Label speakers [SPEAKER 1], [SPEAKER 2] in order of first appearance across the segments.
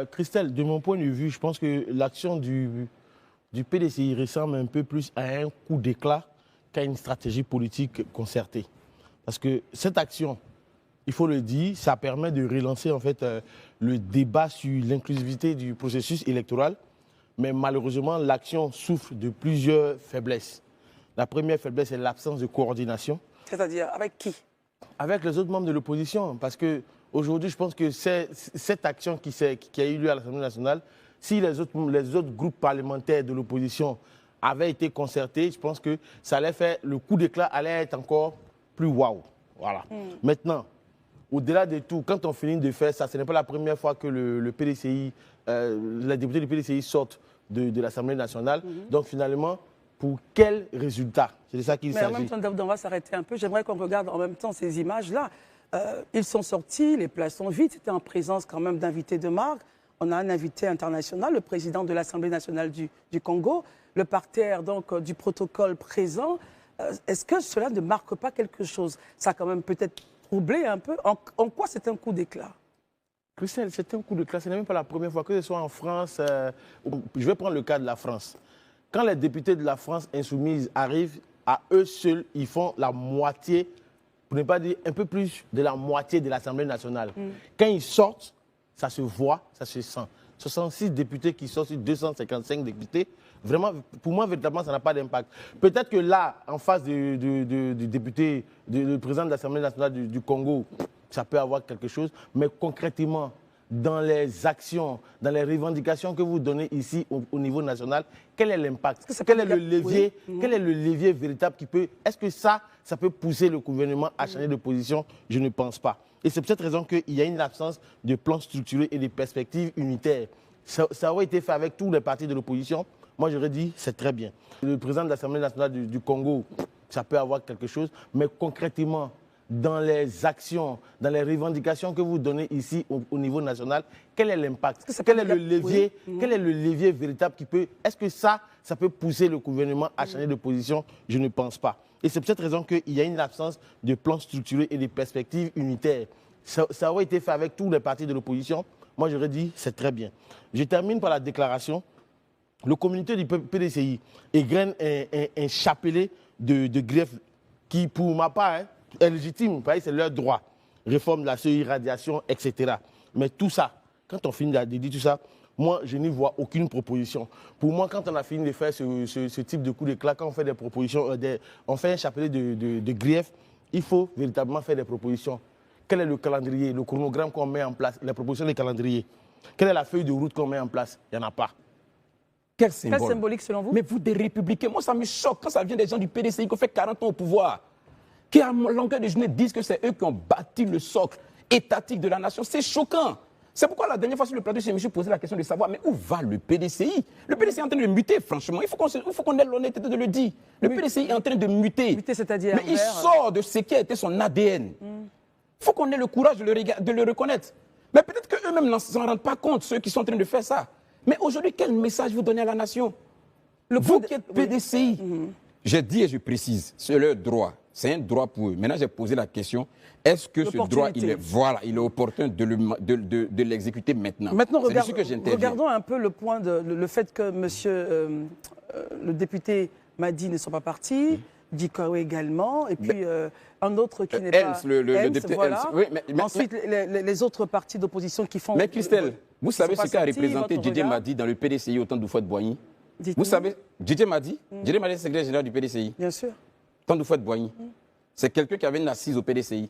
[SPEAKER 1] Christelle, de mon point de vue, je pense que l'action du PDCI ressemble un peu plus à un coup d'éclat qu'à une stratégie politique concertée. Parce que cette action, il faut le dire, ça permet de relancer en fait le débat sur l'inclusivité du processus électoral. Mais malheureusement, l'action souffre de plusieurs faiblesses. La première faiblesse, c'est l'absence de coordination.
[SPEAKER 2] C'est-à-dire, avec qui?
[SPEAKER 1] Avec les autres membres de l'opposition. Parce qu'aujourd'hui, je pense que cette action qui a eu lieu à l'Assemblée nationale, si les autres groupes parlementaires de l'opposition avaient été concertés, je pense que ça allait faire, le coup d'éclat allait être encore plus waouh. Voilà. Maintenant, au-delà de tout, quand on finit de faire ça, ce n'est pas la première fois que le PDCI, les députés du PDCI sortent de l'Assemblée nationale. Donc finalement, pour quel résultat? C'est de ça qu'il s'agit.
[SPEAKER 2] Mais en même temps, on va s'arrêter un peu. J'aimerais qu'on regarde en même temps ces images-là. Ils sont sortis, les places sont vides. C'était en présence quand même d'invités de marque. On a un invité international, le président de l'Assemblée nationale du Congo, le parterre donc, du protocole présent. Est-ce que cela ne marque pas quelque chose? Ça a quand même peut-être troublé un peu. En quoi c'est un coup d'éclat?
[SPEAKER 1] Christelle, c'est un coup d'éclat. Ce n'est même pas la première fois, que ce soit en France. Je vais prendre le cas de la France. Quand les députés de la France insoumise arrivent, à eux seuls, ils font la moitié, pour ne pas dire un peu plus de la moitié de l'Assemblée nationale. Quand ils sortent, ça se voit, ça se sent. 66 députés qui sortent sur 255 députés, vraiment, pour moi, véritablement, ça n'a pas d'impact. Peut-être que là, en face du député, du président de l'Assemblée nationale du Congo, ça peut avoir quelque chose, mais concrètement, dans les actions, dans les revendications que vous donnez ici au niveau national, quel est l'impact? Quel est le levier, quel est le levier véritable qui peut... Est-ce que ça peut pousser le gouvernement à changer de position? Je ne pense pas. Et c'est pour cette raison qu'il y a une absence de plan structuré et de perspectives unitaires. Ça aurait été fait avec tous les partis de l'opposition. Moi, j'aurais dit, c'est très bien. Le président de l'Assemblée nationale du Congo, ça peut avoir quelque chose, mais concrètement, dans les actions, dans les revendications que vous donnez ici au niveau national, quel est l'impact? Quel est le levier, quel est le levier véritable qui peut... Est-ce que ça peut pousser le gouvernement à changer de position? Je ne pense pas. Et c'est pour cette raison qu'il y a une absence de plan structuré et de perspectives unitaires. Ça aurait été fait avec tous les partis de l'opposition. Moi, j'aurais dit, c'est très bien. Je termine par la déclaration. Le communiqué du PDCI égrène un chapelet de griefs qui, pour ma part, est légitime, c'est leur droit. Réforme de la CEI, radiation, etc. Mais tout ça, quand on finit de dire tout ça, moi, je n'y vois aucune proposition. Pour moi, quand on a fini de faire ce type de coup d'éclat, quand on fait des propositions, on fait un chapelet de griefs, il faut véritablement faire des propositions. Quel est le calendrier, le chronogramme qu'on met en place, les propositions des calendriers? Quelle est la feuille de route qu'on met en place? Il n'y en a pas.
[SPEAKER 3] Quel symbole?
[SPEAKER 2] Quel symbolique selon vous?
[SPEAKER 3] Mais vous, des républicains, moi, ça me choque quand ça vient des gens du PDCI qui ont fait 40 ans au pouvoir, qui à longueur de journée disent que c'est eux qui ont bâti le socle étatique de la nation. C'est choquant. C'est pourquoi la dernière fois sur le plateau, je me suis posé la question de savoir, mais où va le PDCI? Le PDCI est en train de muter, franchement. Il faut qu'on ait l'honnêteté de le dire. Le PDCI est en train de muter.
[SPEAKER 2] Muter, c'est-à-dire
[SPEAKER 3] mais il sort de ce qui a été son ADN. Il faut qu'on ait le courage de le reconnaître. Mais peut-être qu'eux-mêmes ne s'en rendent pas compte, ceux qui sont en train de faire ça. Mais aujourd'hui, quel message vous donnez à la nation? Vous qui êtes PDCI, j'ai dit et je précise, c'est leur droit. C'est un droit pour eux. Maintenant, j'ai posé la question, est-ce que ce droit, il est opportun de l'exécuter maintenant?
[SPEAKER 2] Maintenant, regardons un peu le fait que le député Madi ne soit pas parti, Dikawe également, et puis un autre qui n'est pas...
[SPEAKER 3] le député
[SPEAKER 2] voilà.
[SPEAKER 3] Oui,
[SPEAKER 2] ensuite, les autres partis d'opposition qui font...
[SPEAKER 3] Mais Christelle, vous savez ce qu'a représenté Didier Madi dans le PDCI au temps d'Houphouët-Boigny? Vous savez, Didier Madi, c'est le secrétaire général du PDCI.
[SPEAKER 2] Bien sûr.
[SPEAKER 3] Temps d'Houphouët-Boigny. C'est quelqu'un qui avait une assise au PDCI.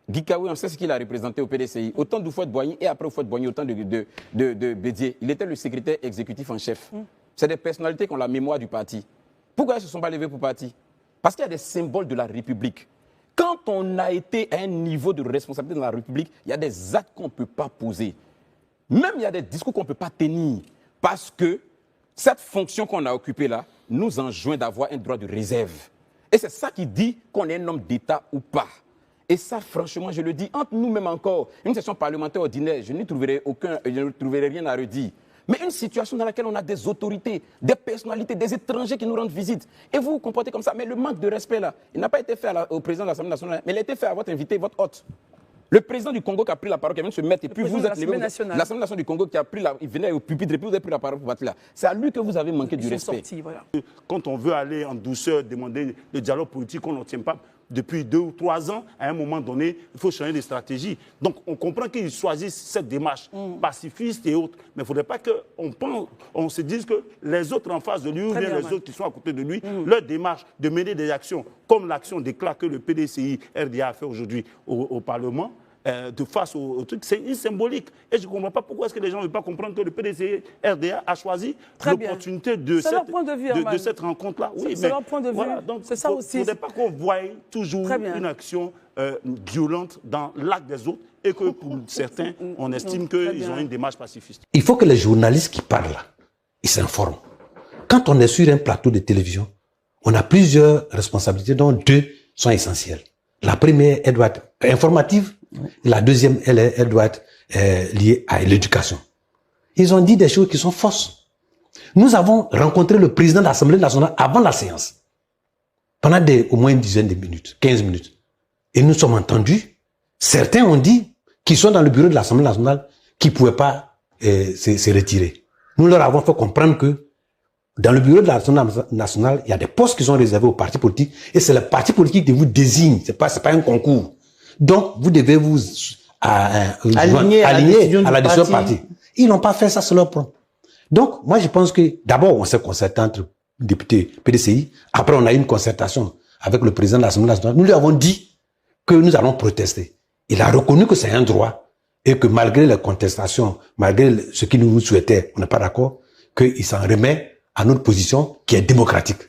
[SPEAKER 3] Dikawe, on sait ce qu'il a représenté au PDCI. Au temps d'Houphouët-Boigny et après Houphouët-Boigny, au temps de Bédié. Il était le secrétaire exécutif en chef. C'est des personnalités qui ont la mémoire du parti. Pourquoi ils ne se sont pas levés pour le parti? Parce qu'il y a des symboles de la République. Quand on a été à un niveau de responsabilité dans la République, il y a des actes qu'on ne peut pas poser. Même il y a des discours qu'on ne peut pas tenir. Parce que cette fonction qu'on a occupée là nous enjoint d'avoir un droit de réserve. Et c'est ça qui dit qu'on est un homme d'État ou pas. Et ça, franchement, je le dis, entre nous-mêmes encore, une session parlementaire ordinaire, je ne trouverai rien à redire. Mais une situation dans laquelle on a des autorités, des personnalités, des étrangers qui nous rendent visite, et vous vous comportez comme ça. Mais le manque de respect, là, il n'a pas été fait au président de l'Assemblée nationale, mais il a été fait à votre invité, votre hôte. Le président du Congo qui a pris la parole, qui vient de se mettre, et puis vous êtes
[SPEAKER 2] l'Assemblée nationale.
[SPEAKER 3] l'Assemblée nationale du Congo qui a pris il venait au pupitre, et puis vous avez pris la parole pour battre là. C'est à lui que vous avez manqué du respect.
[SPEAKER 2] Sortis, voilà.
[SPEAKER 4] Quand on veut aller en douceur, demander le dialogue politique, on n'obtient pas depuis 2 ou 3 ans, à un moment donné, il faut changer de stratégie. Donc on comprend qu'ils choisissent cette démarche pacifiste et autres. Mais il ne faudrait pas qu'on se dise que les autres en face de lui, ou bien les autres qui sont à côté de lui, leur démarche de mener des actions, comme l'action d'éclat que le PDCI RDA a fait aujourd'hui au Parlement, de face au truc, c'est symbolique. Et je ne comprends pas pourquoi est-ce que les gens ne veulent pas comprendre que le PDCI RDA a choisi l'opportunité de cette rencontre-là. Oui,
[SPEAKER 2] c'est leur point de vue.
[SPEAKER 4] Voilà, donc
[SPEAKER 2] c'est ça aussi.
[SPEAKER 4] Il ne faudrait pas qu'on voie toujours une action violente dans l'acte des autres et que pour certains, on estime qu'ils ont une démarche pacifiste.
[SPEAKER 5] Il faut que les journalistes qui parlent là, ils s'informent. Quand on est sur un plateau de télévision, on a plusieurs responsabilités, dont 2 sont essentielles. La première, elle doit être informative. La deuxième, elle doit être liée à l'éducation. Ils ont dit des choses qui sont fausses. Nous avons rencontré le président de l'Assemblée nationale avant la séance. Pendant au moins une dizaine de minutes, 15 minutes. Et nous sommes entendus. Certains ont dit qu'ils sont dans le bureau de l'Assemblée nationale, qu'ils ne pouvaient pas se retirer. Nous leur avons fait comprendre que dans le bureau de l'Assemblée nationale, il y a des postes qui sont réservés aux partis politiques et c'est le parti politique qui vous désigne. C'est pas un concours. Donc, vous devez vous aligner à la décision du parti. Ils n'ont pas fait ça sur leur propre. Donc, moi, je pense que d'abord, on s'est concerté entre députés PDCI. Après, on a eu une concertation avec le président de l'Assemblée nationale. Nous lui avons dit que nous allons protester. Il a reconnu que c'est un droit et que malgré les contestations, malgré ce qu'il nous souhaitait, on n'est pas d'accord, qu'il s'en remet à notre position qui est démocratique.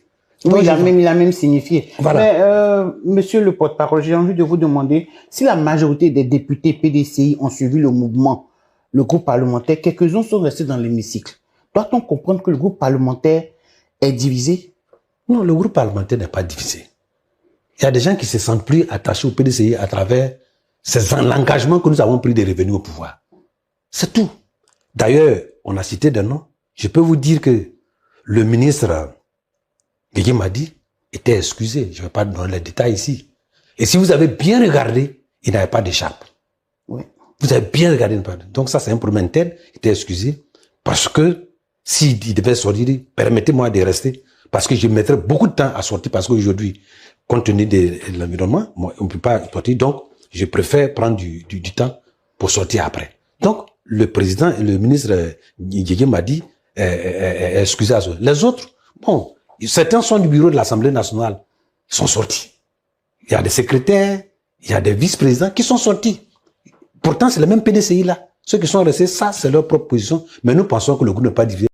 [SPEAKER 6] Oui, il a même signifié. Voilà. Mais, monsieur le porte-parole, j'ai envie de vous demander si la majorité des députés PDCI ont suivi le mouvement, le groupe parlementaire, quelques-uns sont restés dans l'hémicycle. Doit-on comprendre que le groupe parlementaire est divisé?
[SPEAKER 5] Non, le groupe parlementaire n'est pas divisé. Il y a des gens qui se sentent plus attachés au PDCI à travers l'engagement que nous avons pris de revenir au pouvoir. C'est tout. D'ailleurs, on a cité des noms. Je peux vous dire que le ministre Guigui Madi était excusé. Je ne vais pas donner les détails ici. Et si vous avez bien regardé, il n'avait pas d'écharpe.
[SPEAKER 6] Oui.
[SPEAKER 5] Vous avez bien regardé. Donc ça, c'est un problème interne. Il était excusé parce que s'il devait sortir, permettez-moi de rester parce que je mettrais beaucoup de temps à sortir parce qu'aujourd'hui, compte tenu de l'environnement, on ne peut pas sortir. Donc, je préfère prendre du temps pour sortir après. Donc, le président et le ministre Guigui Madi est excusé à ça. Les autres, bon, certains sont du bureau de l'Assemblée nationale, ils sont sortis. Il y a des secrétaires, il y a des vice-présidents qui sont sortis. Pourtant, c'est le même PDCI là. Ceux qui sont restés, ça, c'est leur propre position. Mais nous pensons que le groupe n'est pas divisé.